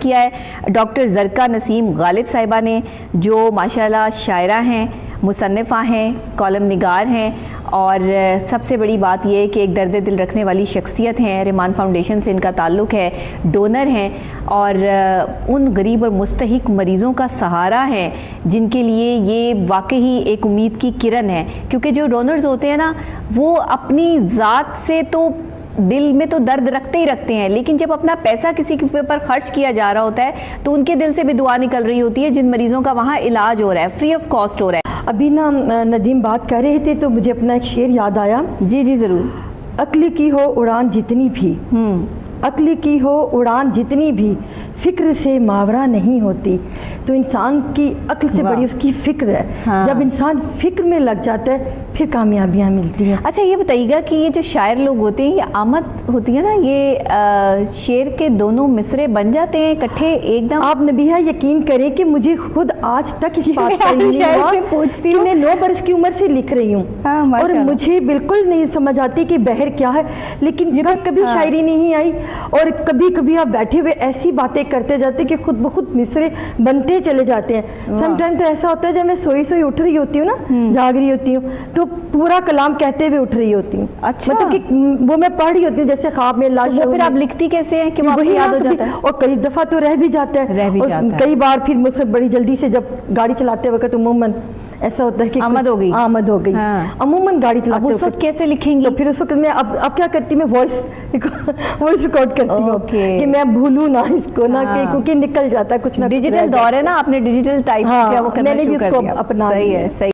کیا ہے ڈاکٹر زرکا نسیم غالب صاحبہ نے، جو ماشاءاللہ شاعرہ ہیں، مصنفہ ہیں، کالم نگار ہیں، اور سب سے بڑی بات یہ کہ ایک درد دل رکھنے والی شخصیت ہیں. رحمان فاؤنڈیشن سے ان کا تعلق ہے، ڈونر ہیں، اور ان غریب اور مستحق مریضوں کا سہارا ہیں جن کے لیے یہ واقعی ایک امید کی کرن ہے. کیونکہ جو ڈونرز ہوتے ہیں نا، وہ اپنی ذات سے تو دل میں تو درد رکھتے ہی رکھتے ہیں، لیکن جب اپنا پیسہ کسی کے اوپر خرچ کیا جا رہا ہوتا ہے تو ان کے دل سے بھی دعا نکل رہی ہوتی ہے جن مریضوں کا وہاں علاج ہو رہا ہے، فری آف کاسٹ ہو رہا ہے. ابھی نا ندیم بات کر رہے تھے تو مجھے اپنا ایک شعر یاد آیا. جی ضرور. عقل کی ہو اڑان جتنی بھی، عقل کی ہو اڑان جتنی بھی، فکر سے ماورا نہیں ہوتی. تو انسان کی عقل سے بڑی اس کی فکر ہے. جب انسان فکر میں لگ جاتا ہے پھر کامیابیاں ملتی ہیں. اچھا یہ بتائیے گا کہ یہ جو شاعر لوگ ہوتے ہیں، یہ آمد ہوتی ہے نا، یہ شعر کے دونوں مصرے بن جاتے ہیں اکٹھے ایک دم؟ آپ نبیہ یقین کریں کہ مجھے خود آج تک اس بات کا نہیں ہوا کہ میں 9 برس کی عمر سے لکھ رہی ہوں اور مجھے بالکل نہیں سمجھ آتی کہ بحر کیا ہے، لیکن کبھی شاعری نہیں آئی. اور کبھی کبھی آپ بیٹھے ہوئے ایسی باتیں کرتے جاتے کہ خود بخود مصرے بنتے چلے جاتے ہیں. سم ٹائم تو ایسا ہوتا ہے جب میں سوئی اٹھ رہی ہوتی ہوں نا، جاگ رہی ہوتی ہوں، تو پورا کلام کہتے ہوئے اٹھ رہی ہوتی ہوں. مطلب کہ وہ میں پڑھ رہی ہوتی ہوں جیسے خواب میں. پھر آپ لکھتی کیسے ہیں کہ وہ یاد ہو جاتا ہے؟ اور کئی دفعہ تو رہ بھی جاتا ہے، کئی بار پھر مجھ سے بڑی جلدی سے جب گاڑی چلاتے وقت عموماً ایسا ہوتا ہے کہ آمد ہو گئی عموماً گاڑی چلاتے اس وقت کیسے لکھیں گی؟ تو پھر اس وقت میں اب کیا کرتی ہوں، میں وائس ریکارڈ کرتی ہوں کہ میں بھولوں نہ اس کو، نہ کہ کیونکہ نکل جاتا ہے کچھ نہ. ڈیجیٹل دور ہے نا، آپ نے ڈیجیٹل ٹائپ کیا وہ کرنا شروع کر دیا. میں نے بھی اس کو اپنا. صحیح ہے.